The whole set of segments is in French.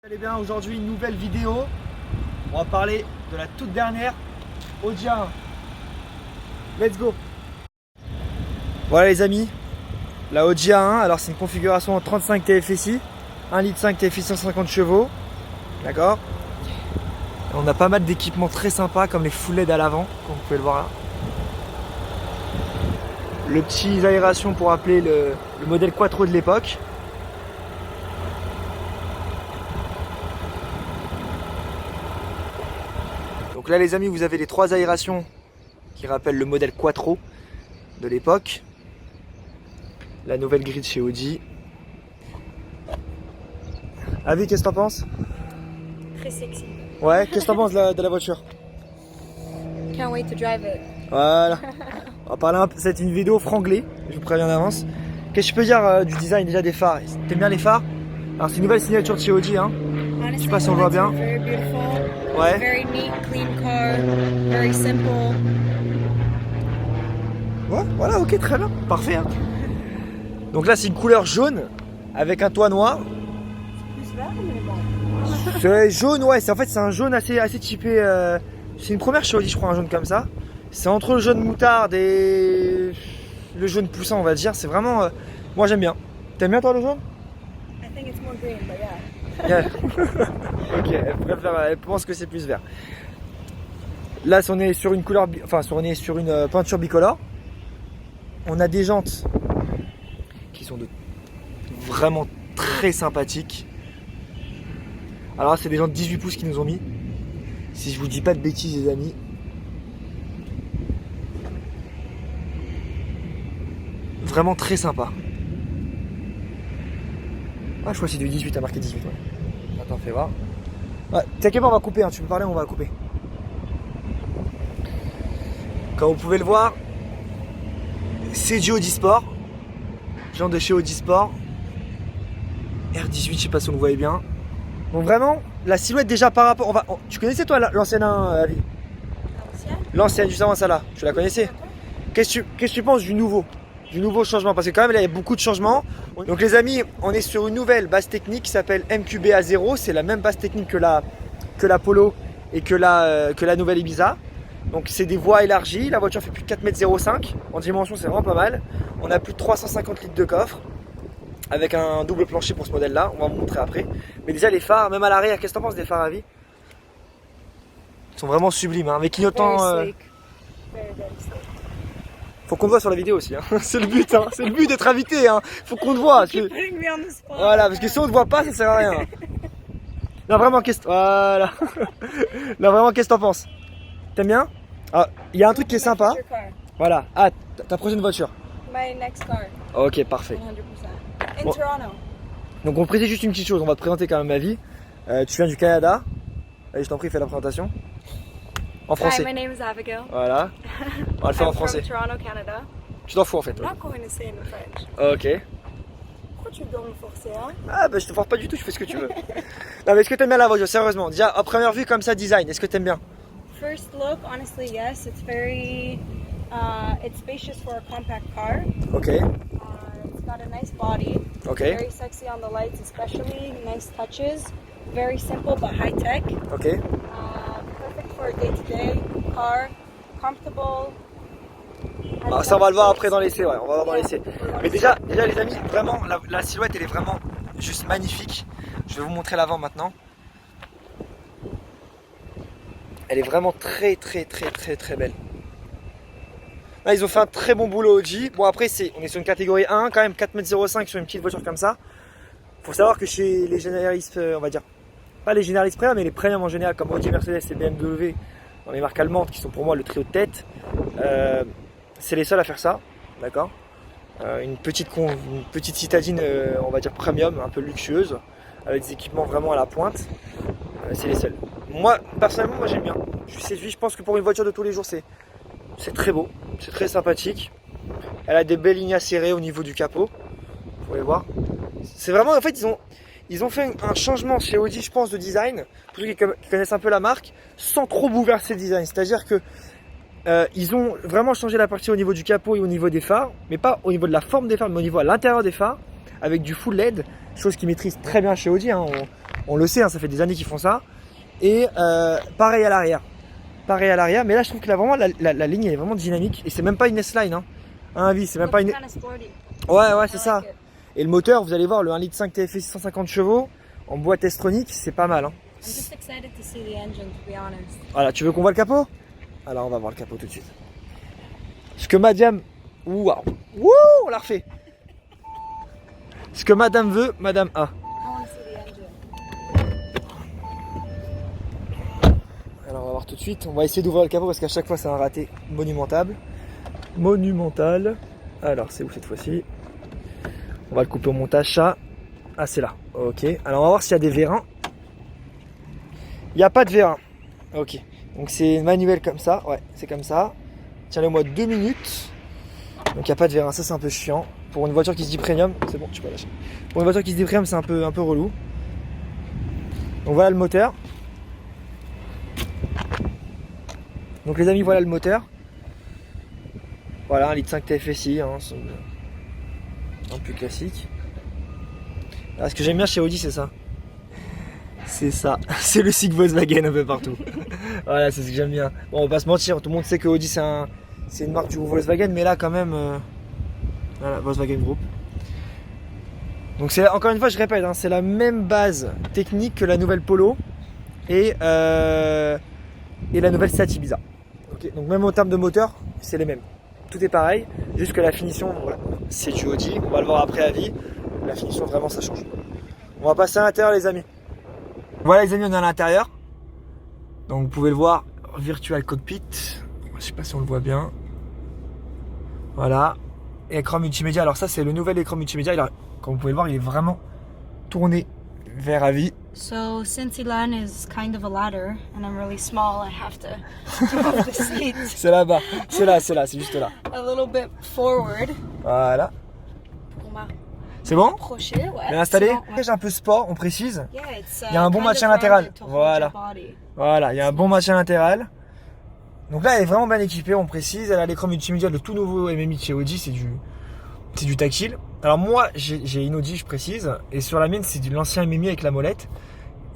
Allez bien, aujourd'hui une nouvelle vidéo. On va parler de la toute dernière Audi A1. Let's go. Voilà les amis, la Audi A1. Alors c'est une configuration en 35 TFSI, 1,5 litre TFSI 150 chevaux. D'accord. On a pas mal d'équipements très sympas comme les full LED à l'avant, comme vous pouvez le voir là. Le petit aération pour appeler le modèle Quattro de l'époque. Donc là les amis, vous avez les trois aérations qui rappellent le modèle Quattro de l'époque. La nouvelle grille de chez Audi. Avi, qu'est-ce que t'en penses? Très sexy. Ouais, qu'est-ce que t'en penses de la voiture? Can't wait to drive it. Voilà. On va parler un peu, c'est une vidéo franglais, je vous préviens d'avance. Qu'est-ce que je peux dire du design déjà des phares? T'aimes bien les phares? Alors c'est une nouvelle signature de chez Audi hein. Honestly, Je sais pas si on le voit bien. Very beautiful. Ouais. Very neat, clean car. Very simple. Ouais, voilà, ok, très bien, parfait. Hein. Donc là c'est une couleur jaune avec un toit noir. Plus vert, mais bon. C'est jaune, ouais, en fait c'est un jaune assez typé. C'est une première chez Audi, je crois, un jaune comme ça. C'est entre le jaune moutarde et le jaune poussant, on va dire. C'est vraiment. Moi j'aime bien. T'aimes bien toi le jaune? I think it's more green, but yeah. Yeah. Ok, elle pense que c'est plus vert. Là, on est sur une couleur, on est sur une peinture bicolore. On a des jantes qui sont vraiment très sympathiques. Alors là, c'est des jantes 18 pouces qui nous ont mis. Si je vous dis pas de bêtises, les amis. Vraiment très sympa. Ah, je crois que c'est du 18, t'as marqué 18, ouais. Attends, fais voir. Ouais, t'inquiète pas, on va couper, hein. Tu peux parler, on va couper. Comme vous pouvez le voir, c'est du Audi Sport. Genre de chez Audi Sport. R18, je sais pas si on le voyait bien. Donc vraiment, la silhouette déjà par rapport... Tu connaissais toi l'ancienne Ali? L'ancienne, juste avant ça là. Tu la connaissais? Qu'est-ce que tu penses du nouveau changement? Parce que quand même là il y a beaucoup de changements. Donc les amis, on est sur une nouvelle base technique qui s'appelle MQB-A0. C'est la même base technique que la Polo et que la nouvelle Ibiza. Donc c'est des voies élargies. La voiture fait plus de 4,05 m. En dimension c'est vraiment pas mal. On a plus de 350 litres de coffre. Avec un double plancher pour ce modèle là. On va vous montrer après. Mais déjà les phares, même à l'arrière, qu'est-ce que t'en penses des phares à vie? Ils sont vraiment sublimes hein. Avec clignotant... Faut qu'on te voit sur la vidéo aussi, hein. C'est le but, hein. C'est le but d'être invité, hein. Faut qu'on te voit. Voilà, parce que si on te voit pas, ça sert à rien. Non, vraiment, voilà. Non, vraiment, qu'est-ce que t'en penses? T'aimes bien? Ah, il y a un truc qui est sympa. Voilà. Ah, ta prochaine voiture. My next car. Ok, parfait. 100%. In Bon. Toronto. Donc, on précise juste une petite chose. On va te présenter quand même ma vie. Tu viens du Canada. Allez, je t'en prie, fais la présentation. En français. Hi, my name is Abigail. Voilà. On va le faire en I'm français. from Toronto, Canada. Tu t'en fous en fait. I'm not going to say it in French. Ok. Pourquoi tu dois me forcer, hein? Ah bah je te force pas du tout, tu fais ce que tu veux. Non mais est-ce que t'aimes bien la voiture, sérieusement? Déjà à première vue comme ça, design, est-ce que t'aimes bien? First look, honestly, yes. It's very, it's spacious for a compact car. Ok, It's got a nice body. ok, Very sexy on the lights, especially. Nice touches. Very simple but high tech. ok. Perfect for a day-to-day car. Comfortable. Alors ça on va le voir après dans l'essai, ouais, on va voir dans l'essai. Mais déjà les amis, vraiment la silhouette elle est vraiment juste magnifique. Je vais vous montrer l'avant maintenant. Elle est vraiment très belle. Là ils ont fait un très bon boulot Audi. Bon après on est sur une catégorie 1 quand même, 4,05 m sur une petite voiture comme ça. Faut savoir que chez les généralistes, on va dire, pas les généralistes premium mais les premium en général comme Audi, Mercedes et BMW, dans les marques allemandes qui sont pour moi le trio de tête, c'est les seuls à faire ça, d'accord. Une petite citadine, on va dire premium, un peu luxueuse, avec des équipements vraiment à la pointe, c'est les seuls. Moi, personnellement, moi j'aime bien. Je suis séduit, je pense que pour une voiture de tous les jours, c'est très beau, c'est très sympathique. Elle a des belles lignes acérées au niveau du capot, vous pouvez voir. C'est vraiment, en fait, ils ont fait un changement chez Audi, je pense, de design, pour ceux qui connaissent un peu la marque, sans trop bouleverser le design. C'est-à-dire que ils ont vraiment changé la partie au niveau du capot et au niveau des phares, mais pas au niveau de la forme des phares, mais au niveau à l'intérieur des phares, avec du full LED, chose qu'ils maîtrisent très bien chez Audi. Hein. On le sait, hein, ça fait des années qu'ils font ça. Et pareil à l'arrière. Pareil à l'arrière, mais là je trouve que là, vraiment la ligne elle est vraiment dynamique. Et c'est même pas une S-Line, hein. Un V, c'est même pas une. Kind of sporty. Ouais, c'est I ça. like it. Et le moteur, vous allez voir, le 1,5 litre TFSI 150 chevaux en boîte S-tronique, c'est pas mal, hein. I'm just excited to see the engine, to be honest. Voilà, tu veux qu'on voit le capot? Alors on va voir le capot tout de suite. Ce que madame. Waouh! Wouh! On l'a refait! Ce que madame veut, madame a. I want to see the engine. Alors on va voir tout de suite. On va essayer d'ouvrir le capot parce qu'à chaque fois c'est un raté monumental. Monumental. Alors c'est où cette fois-ci? On va le couper au montage, ça. Ah c'est là. Ok. Alors on va voir s'il y a des vérins. Il n'y a pas de vérin. Ok. Donc c'est manuel comme ça. Ouais, c'est comme ça. Tiens-le-moi 2 minutes. Donc il n'y a pas de vérin. Ça c'est un peu chiant. Pour une voiture qui se dit premium, c'est bon, tu peux lâcher. Pour une voiture qui se dit premium, c'est un peu relou. Donc voilà le moteur. Donc les amis, voilà le moteur. Voilà, 1,5 litre TFSI, hein, c'est un peu classique. Ah, ce que j'aime bien chez Audi, c'est ça. C'est ça, c'est le sigle Volkswagen un peu partout. Voilà, c'est ce que j'aime bien. Bon, on va pas se mentir, tout le monde sait que Audi c'est une marque du groupe Volkswagen, mais là quand même, voilà, Volkswagen Group. Donc c'est encore une fois, je répète, hein, c'est la même base technique que la nouvelle Polo et la nouvelle Seat Ibiza. Okay, donc même en termes de moteur, c'est les mêmes. Tout est pareil, juste que la finition, voilà, c'est du Audi, on va le voir après à vie. La finition, vraiment, ça change. On va passer à l'intérieur, les amis. Voilà, les amis, on est à l'intérieur. Donc, vous pouvez le voir, Virtual Cockpit. Je sais pas si on le voit bien. Voilà. Écran multimédia. Alors, ça, c'est le nouvel écran multimédia. Comme vous pouvez le voir, il est vraiment tourné vers à vie. So since Elan is kind of a ladder and I'm really small, I have to move the seat C'est là-bas. C'est là, c'est juste là. a little bit forward. Voilà. Pour C'est bon? m'approcher, ouais. Bien installé? C'est bon, ouais. J'ai un peu sport, on précise. Yeah, it's, Il y a un bon kind maintien of latéral. rounded to hold Voilà. your body. Voilà, il y a un bon maintien latéral. Donc là, elle est vraiment bien équipée, on précise. Elle a l'écran multimédia, le tout nouveau MMI de chez Audi, c'est du tactile. Alors moi, j'ai une Audi, je précise, et sur la mienne, c'est de l'ancien MMI avec la molette.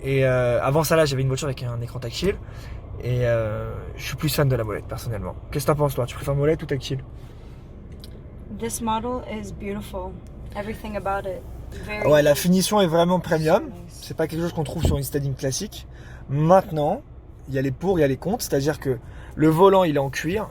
Et avant ça, là, j'avais une voiture avec un écran tactile. Et je suis plus fan de la molette, personnellement. Qu'est-ce que t'en penses, toi? Tu préfères molette ou tactile? This model is beautiful. Everything about it. Very Ouais, la finition est vraiment premium. So nice. C'est pas quelque chose qu'on trouve sur une Stadium classique. Maintenant, il y a les pour, il y a les contre. C'est-à-dire que le volant, il est en cuir,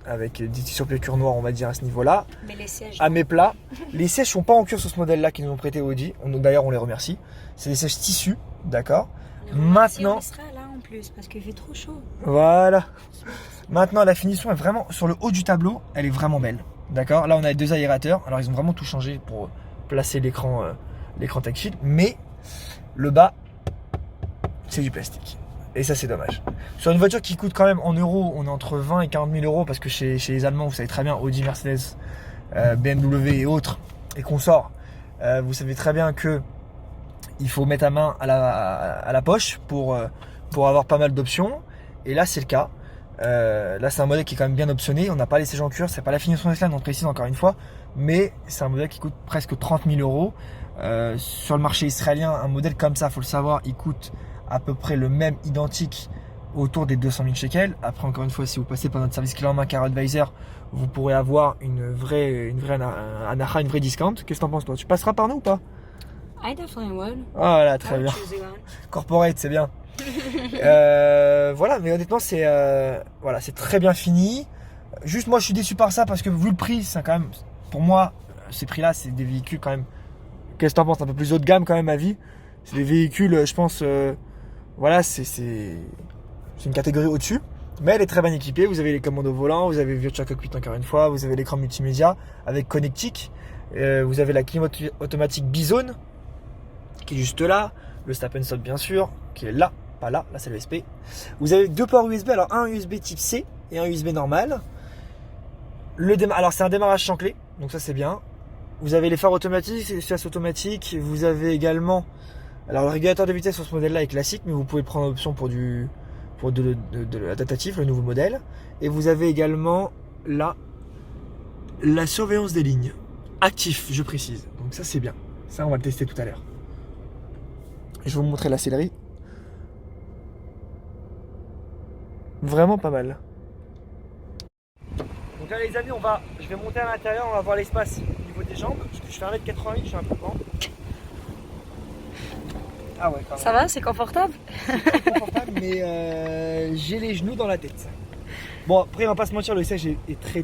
avec des tissus cuir noir, on va dire, à ce niveau-là. Mais les sièges. À mes plats. Les sièges sont pas en cuir sur ce modèle-là qu'ils nous ont prêté Audi. D'ailleurs, on les remercie. C'est des sièges tissus, d'accord. Maintenant- On sera là en plus parce qu'il fait trop chaud. Voilà. Maintenant, la finition est vraiment sur le haut du tableau. Elle est vraiment belle, d'accord. Là, on a les 2 aérateurs. Alors, ils ont vraiment tout changé pour placer l'écran tactile. Mais le bas, c'est du plastique. Et ça, c'est dommage. Sur une voiture qui coûte quand même en euros, on est entre 20 et 40 000 euros parce que chez les Allemands, vous savez très bien, Audi, Mercedes, BMW et autres, et consorts, vous savez très bien que il faut mettre la main à la poche pour avoir pas mal d'options. Et là, c'est le cas. Là, c'est un modèle qui est quand même bien optionné. On n'a pas les sièges en cuir, c'est pas la finition Tesla, on précise encore une fois, mais c'est un modèle qui coûte presque 30 000 euros. Sur le marché israélien, un modèle comme ça, faut le savoir, il coûte à peu près le même identique autour des 200 000 shekels. Après, encore une fois, si vous passez par notre service clé en main Car Advisor, vous pourrez avoir une vraie anacha, une vraie discount. Qu'est-ce que t'en penses, toi? Tu passeras par nous ou pas? I definitely would. Voilà, très I would bien. choose Elan. Corporate, c'est bien. Voilà, mais honnêtement, c'est voilà, c'est très bien fini. Juste, moi, je suis déçu par ça parce que vu le prix, c'est quand même, pour moi, ces prix-là, c'est des véhicules quand même. Qu'est-ce que t'en penses? Un peu plus haut de gamme quand même à vie. C'est des véhicules, je pense, voilà, c'est une catégorie au-dessus. Mais elle est très bien équipée. Vous avez les commandes au volant, vous avez Virtual Cockpit encore une fois, vous avez l'écran multimédia avec Connectic, vous avez la clim automatique Bizone qui est juste là, le Stop and Stop bien sûr, qui est là, pas là, là c'est le USB. Vous avez 2 ports USB, alors un USB type C et un USB normal. Alors c'est un démarrage sans clé, donc ça c'est bien. Vous avez les phares automatiques, les essuie-glaces automatiques, vous avez également, alors le régulateur de vitesse sur ce modèle là est classique, mais vous pouvez prendre l'option pour de l'adaptatif, le nouveau modèle. Et vous avez également là la surveillance des lignes, actif je précise, donc ça c'est bien, ça on va le tester tout à l'heure. Je vais vous montrer la sellerie. Vraiment pas mal. Donc là les amis, je vais monter à l'intérieur, on va voir l'espace au niveau des jambes. Parce que je fais 1m88, je suis un peu grand. Ah ouais, quand même. Ça va, c'est confortable? C'est pas confortable, mais j'ai les genoux dans la tête. Bon, après, on va pas se mentir, le siège est très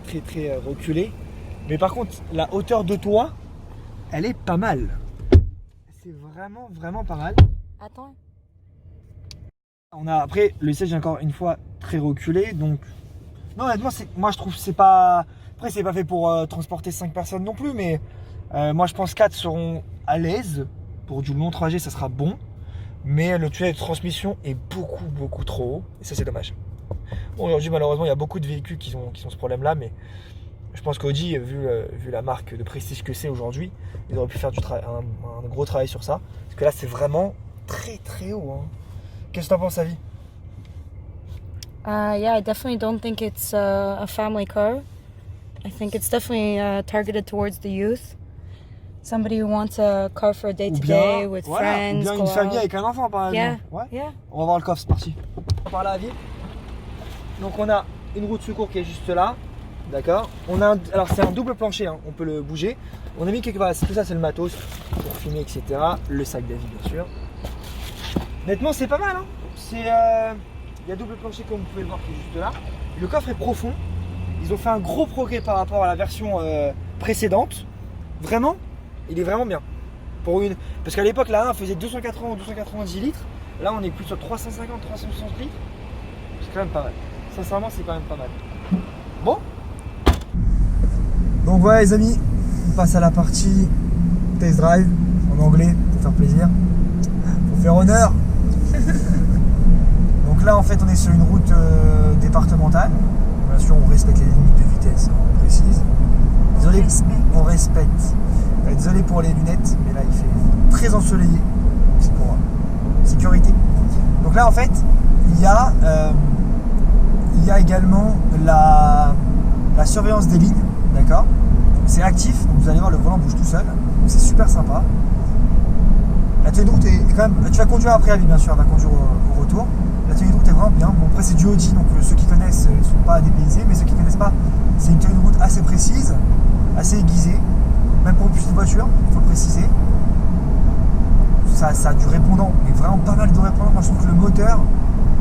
reculé. Mais par contre, la hauteur de toit, elle est pas mal. C'est vraiment pas mal. Attends. Après, le siège est encore une fois très reculé. Donc, non, honnêtement, moi je trouve que c'est pas. Après, c'est pas fait pour transporter 5 personnes non plus. Mais moi, je pense 4 seront à l'aise. Pour du long trajet, ça sera bon. Mais le tunnel de transmission est beaucoup trop haut. Et ça, c'est dommage. Bon, aujourd'hui, malheureusement, il y a beaucoup de véhicules qui ont ce problème-là. Mais je pense qu'Audi, vu la marque de prestige que c'est aujourd'hui, ils auraient pu faire un gros travail sur ça. Parce que là, c'est vraiment très haut. Hein. Qu'est-ce que t'en penses, Avi? Yeah, I definitely don't think it's a family car. I think it's definitely targeted towards the youth. Somebody who wants a car for a day-to-day with friends. Ou bien go une famille out. avec un enfant, par exemple. Yeah. On va voir le coffre, c'est parti. On va par là, Avi. Donc, on a une roue de secours qui est juste là. D'accord. Alors, c'est un double plancher, hein. On peut le bouger. On a mis quelque part. Tout ça, c'est le matos pour filmer, etc. Le sac d'avis, bien sûr. Honnêtement, c'est pas mal. Hein. Il y a double plancher, comme vous pouvez le voir, qui est juste là. Le coffre est profond. Ils ont fait un gros progrès par rapport à la version précédente. Vraiment, il est vraiment bien. Parce qu'à l'époque, la 1 faisait 280 ou 290 litres. Là, on est plus sur 350, 360 litres. C'est quand même pas mal. Sincèrement, c'est quand même pas mal. Bon. Donc voilà les amis, on passe à la partie test drive en anglais pour faire plaisir, pour faire honneur. Donc là en fait on est sur une route départementale. Bien sûr on respecte les limites de vitesse, on précise. Désolé, on respecte. Désolé pour les lunettes, mais là il fait très ensoleillé. C'est pour sécurité. Donc là en fait il y a également la surveillance des lignes, d'accord. C'est actif, donc vous allez voir le volant bouge tout seul, donc c'est super sympa. La tenue de route est quand même, tu vas conduire après Avi bien sûr, elle va conduire au retour. La tenue de route est vraiment bien, bon après c'est du Audi, donc ceux qui connaissent ne sont pas dépaysés, mais ceux qui ne connaissent pas, c'est une tenue de route assez précise, assez aiguisée, même pour une petite voiture, il faut le préciser. Ça a du répondant, mais vraiment pas mal de répondant. Moi je trouve que le moteur,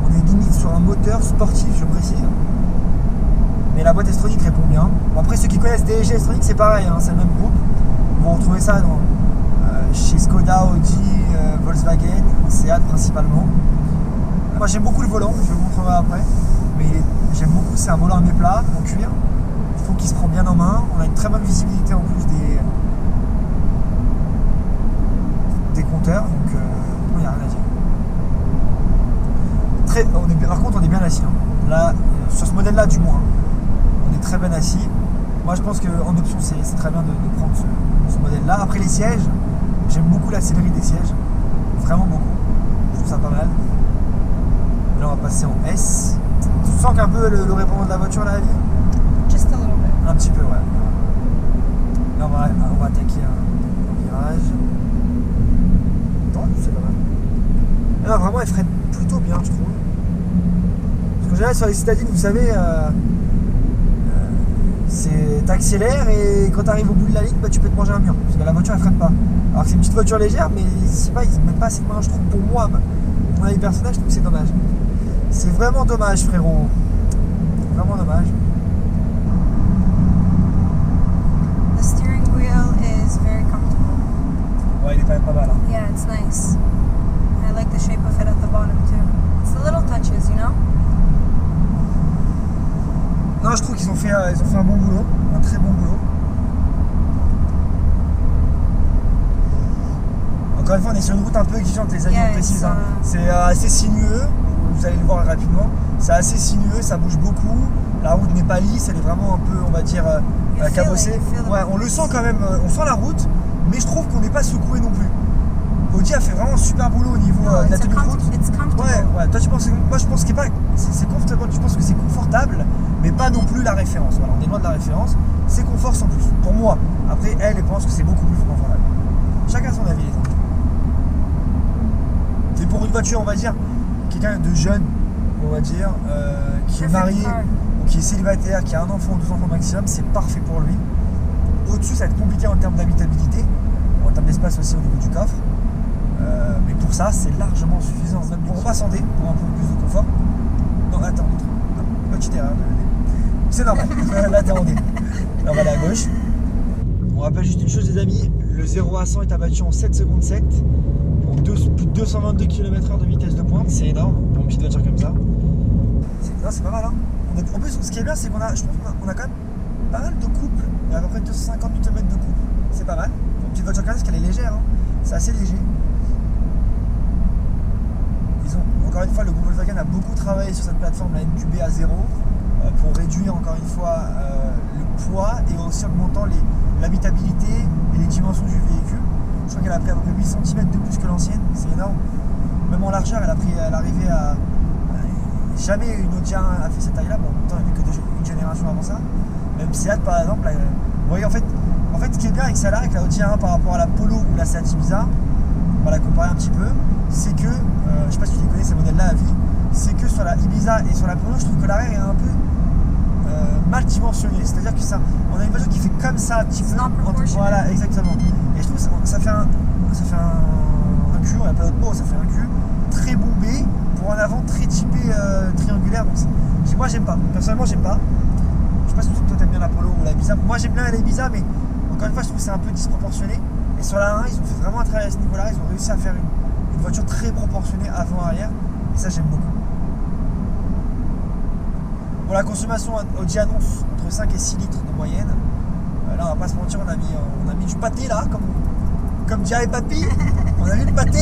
on est limite sur un moteur sportif, je précise. Mais la boîte S-Tronic répond bien. Bon, après ceux qui connaissent DSG S-Tronic c'est pareil, hein, c'est le même groupe. Vous retrouvez ça chez Skoda, Audi, Volkswagen, Seat principalement. Moi j'aime beaucoup le volant, je vous le montrerai après. Mais j'aime beaucoup, c'est un volant à mes plats, en cuir. Il faut qu'il se prend bien en main. On a une très bonne visibilité en plus des compteurs, donc il n'y a rien à dire. Par contre on est bien assis. Hein. Là, sur ce modèle là du moins. On est très bien assis. Moi je pense qu'en option c'est très bien de prendre ce modèle là. Après les sièges, j'aime beaucoup la sellerie des sièges. Vraiment beaucoup. Je trouve ça pas mal. Et là on va passer en S. Tu sens qu'un peu le répondant de la voiture là, Avi? Just a little bit. Un petit peu, ouais. Là on va attaquer un virage. Non, c'est pas mal. Et là vraiment elle freine plutôt bien je trouve. Parce qu'en général sur les citadines, vous savez, t'accélères et quand tu arrives au bout de la ligne, bah, tu peux te manger un mur. Parce que la voiture elle freine pas. Alors que c'est une petite voiture légère, mais je sais pas, ils ne mettent pas assez de main, je trouve, pour moi. Mon avis personnel, je trouve que c'est dommage. C'est vraiment dommage, frérot. Vraiment dommage. The steering wheel is very comfortable. Ouais, il est quand même pas mal. Hein. Yeah, it's nice. I like the shape of it at the bottom too. It's the little touches, you know? Non, je trouve qu'ils ont fait un bon boulot, un très bon boulot. Encore une fois, on est sur une route un peu exigeante, les amis, on précise. Hein. C'est assez sinueux, vous allez le voir rapidement. C'est assez sinueux, ça bouge beaucoup. La route n'est pas lisse, elle est vraiment un peu, on va dire, cabossée. Ouais, on le sent quand même, on sent la route, mais je trouve qu'on n'est pas secoué non plus. Audi a fait vraiment un super boulot au niveau de la tenue de route. Ouais, toi tu penses, moi je pense que c'est confortable, je pense que c'est confortable, mais pas non plus la référence. Voilà, on est loin de la référence, c'est confort sans plus, pour moi. Après, elle pense que c'est beaucoup plus confortable. Chacun son avis, les amis. C'est pour une voiture, on va dire, quelqu'un de jeune, on va dire, qui est marié ou qui est célibataire, qui a un enfant ou 2 enfants maximum, c'est parfait pour lui. Au-dessus, ça va être compliqué en termes d'habitabilité, en termes d'espace aussi au niveau du coffre. Mais pour ça, c'est largement suffisant. Même pour repasser pour un peu plus de confort. Non, attends, petite erreur. C'est normal. Là, t'es en D. Là, on va aller à gauche. On rappelle juste une chose, les amis. Le 0 à 100 est abattu en 7 secondes 7. Pour plus de 222 km/h de vitesse de pointe. C'est énorme pour une petite voiture comme ça. C'est pas mal, hein. En plus, ce qui est bien, c'est qu'on a, je pense qu'on a quand même pas mal de couple. Il y a à peu près 250 Nm de couple. C'est pas mal. Pour une petite voiture comme ça, parce qu'elle est légère. Hein. C'est assez léger. Encore une fois, le groupe Volkswagen a beaucoup travaillé sur cette plateforme, la MQB à 0, pour réduire encore une fois le poids et aussi augmentant l'habitabilité et les dimensions du véhicule. Je crois qu'elle a pris à peu près 8 cm de plus que l'ancienne, c'est énorme. Même en largeur, elle arrivait à... Jamais une Audi A1 a fait cette taille-là, bon en même temps il n'y avait que une génération avant ça. Même Seat par exemple, vous voyez en fait ce qui est bien avec celle-là, avec la Audi A1 par rapport à la Polo ou la Seat Ibiza, on va la comparer un petit peu, c'est que, je sais pas si tu les connais ces modèles-là à vie, c'est que sur la Ibiza et sur la Polo, je trouve que l'arrière est un peu mal dimensionné. C'est-à-dire que ça, on a une voiture qui fait comme ça un petit peu. Voilà, exactement. Et je trouve que ça fait un cul, on n'a pas d'autre mot, ça fait un cul très bombé pour un avant très typé triangulaire. Donc moi j'aime pas. Personnellement j'aime pas. Je sais pas si toi t'aimes bien la Polo ou la Ibiza. Moi j'aime bien la Ibiza, mais encore une fois je trouve que c'est un peu disproportionné. Et sur la 1, ils ont fait vraiment un travail à ce niveau-là. Ils ont réussi à faire une voiture très proportionnée avant-arrière. Et ça, j'aime beaucoup. Pour la consommation, Audi annonce entre 5 et 6 litres de moyenne. Là, on va pas se mentir, on a mis du pâté là, comme dirait Papy. On a mis le pâté.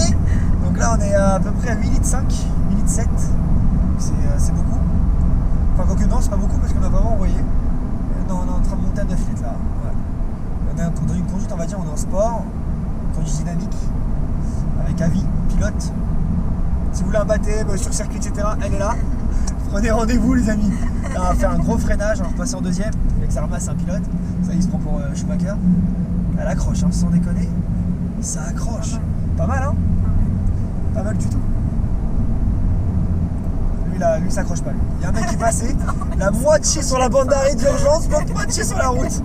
Donc là, on est à peu près à 8 litres 5, 8 litres 7. C'est beaucoup. Enfin, quoique non, c'est pas beaucoup parce qu'on a vraiment envoyé. Non, on est en train de monter à 9 litres là. Ouais. Dans une conduite, on va dire, on est en sport, conduite dynamique, avec avis, pilote. Si vous voulez un baptême sur circuit, etc., elle est là. Prenez rendez-vous, les amis. Là, on va faire un gros freinage, on va passer en deuxième. Avec Zarma, c'est un pilote. Ça, il se prend pour Schumacher. Elle accroche, hein, sans déconner. Ça accroche. Pas mal, hein? Pas mal du tout. Lui, ça accroche pas. Il y a un mec qui est passé, la moitié sur la bande d'arrêt d'urgence, l'autre moitié sur la route.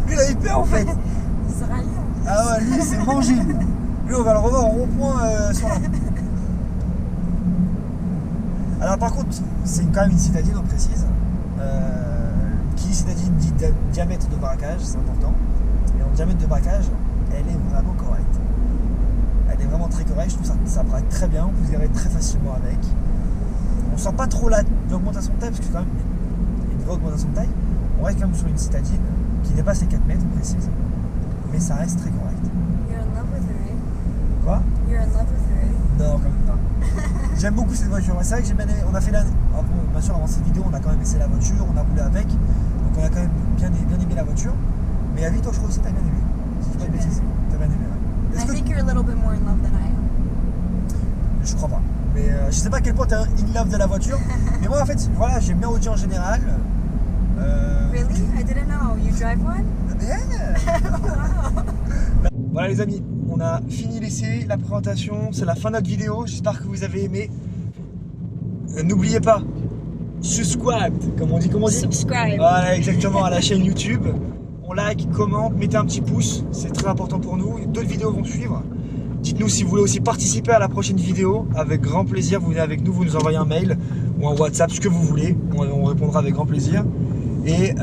Lui, il a eu peur en fait. Ah ouais, lui, c'est mangé. Lui, on va le revoir en rond-point sur la route. Alors, par contre, c'est quand même une citadine, on précise. Qui dit citadine dit diamètre de braquage, c'est important. Et en diamètre de braquage, elle est vraiment correcte. Elle est vraiment très correcte. Je trouve que ça braque très bien. Vous irez très facilement avec. On sent pas trop l'augmentation de taille, parce que c'est quand même une vraie augmentation de taille. On reste quand même sur une citadine qui dépasse les 4 mètres, on précise. Mais ça reste très correct. You're in love with her, eh? Quoi? You're in love with her, eh? Non, quand même pas. J'aime beaucoup cette voiture. C'est vrai que j'ai bien aimé. On a fait la... bon, bien sûr, avant cette vidéo, on a quand même essayé la voiture, on a roulé avec. Donc on a quand même bien aimé la voiture. Mais à vie, toi, je crois aussi que t'as bien aimé. Si je dis pas de bêtises. T'as bien aimé, ouais. I think you're a little bit more in love than I am. Je crois pas. Mais je sais pas à quel point t'es in love de la voiture. Mais moi, en fait, voilà, j'aime bien Audi en général. Really? I didn't know. You drive one? Yeah. Wow. Voilà les amis, on a fini l'essai, la présentation, c'est la fin de notre vidéo, j'espère que vous avez aimé. N'oubliez pas, subscribe, comme on dit. Subscribe. Voilà, exactement, à la chaîne YouTube. On like, commente, mettez un petit pouce, c'est très important pour nous. D'autres vidéos vont suivre. Dites-nous si vous voulez aussi participer à la prochaine vidéo, avec grand plaisir, vous venez avec nous, vous nous envoyez un mail ou un WhatsApp, ce que vous voulez, on répondra avec grand plaisir. Et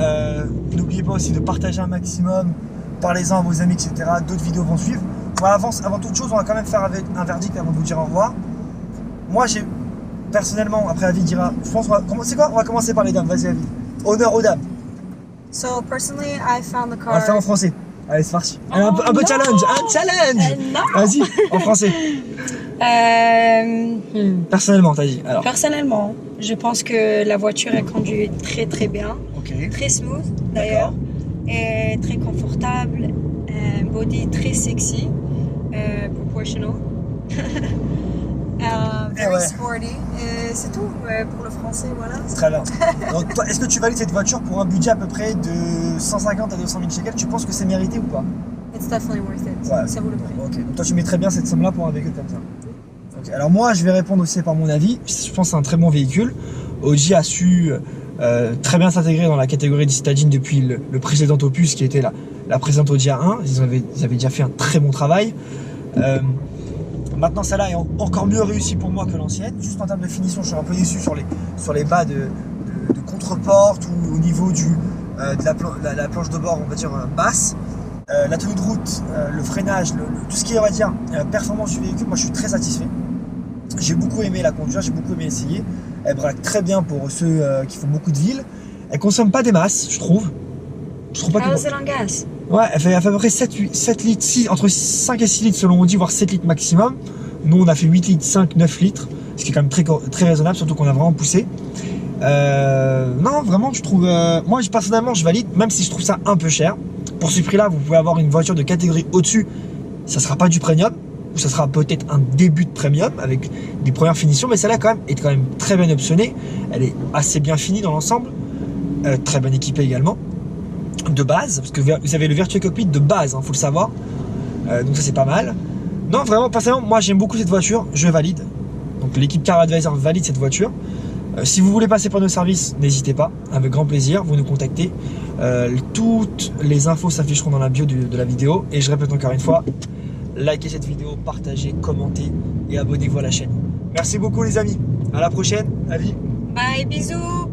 n'oubliez pas aussi de partager un maximum, parlez-en à vos amis, etc. D'autres vidéos vont suivre. Bon, avant toute chose, on va quand même faire un verdict avant de vous dire au revoir. Moi, j'ai personnellement, après Avi dira, je pense, on va commencer par les dames, vas-y Avi. Honneur aux dames. So personally, I found the On car. va le faire en français. Allez, c'est parti. Allez, un peu challenge, un challenge. Non. Vas-y, en français. Personnellement, t'as dit. Alors. Personnellement, je pense que la voiture est conduite très très bien, Ok. très smooth d'ailleurs, et très confortable, un body très sexy, proportional, very ouais. sporty. Et c'est tout pour le français, voilà. Très bien. Donc, toi, est-ce que tu valides cette voiture pour un budget à peu près de 150 à 200 000 shekels? Tu penses que c'est mérité ou pas? It's definitely worth it. Ouais. Ça vaut le prix. Ok. Donc toi, tu mettrais bien cette somme-là pour un véhicule comme ça. Okay. Alors moi, je vais répondre aussi par mon avis. Je pense que c'est un très bon véhicule. Audi a su très bien s'intégrer dans la catégorie de citadine depuis le précédent opus qui était la précédente Audi A1. Ils avaient déjà fait un très bon travail. Maintenant, celle-là est encore mieux réussie pour moi que l'ancienne. Juste en termes de finition, je suis un peu déçu sur les bas de contre-porte ou au niveau de la planche de bord, on va dire basse. La tenue de route, le freinage, tout ce qui est, on va dire, performance du véhicule, moi je suis très satisfait. J'ai beaucoup aimé la conduire, j'ai beaucoup aimé essayer. Elle braque très bien pour ceux qui font beaucoup de villes. Elle consomme pas des masses, je trouve. Je trouve pas How is it on gas? Ouais, elle fait à peu près 7 litres, 6, entre 5 et 6 litres selon Audi, voire 7 litres maximum. Nous, on a fait 8 litres, 5, 9 litres, ce qui est quand même très raisonnable, surtout qu'on a vraiment poussé. Non, vraiment, je trouve... moi, personnellement, je valide, même si je trouve ça un peu cher. Pour ce prix-là, vous pouvez avoir une voiture de catégorie au-dessus. Ça sera pas du premium, ou ça sera peut-être un début de premium avec des premières finitions, mais celle-là est quand même très bien optionnée. Elle est assez bien finie dans l'ensemble, très bien équipée également, de base, parce que vous avez le Virtual Cockpit de base, faut le savoir. Donc ça, c'est pas mal. Non, vraiment, personnellement, moi, j'aime beaucoup cette voiture, je valide. Donc l'équipe Car Advisor valide cette voiture. Si vous voulez passer par nos services, n'hésitez pas, avec grand plaisir, vous nous contactez. Toutes les infos s'afficheront dans la bio de la vidéo. Et je répète encore une fois, likez cette vidéo, partagez, commentez et abonnez-vous à la chaîne. Merci beaucoup les amis, à la prochaine, avis. Bye, bisous.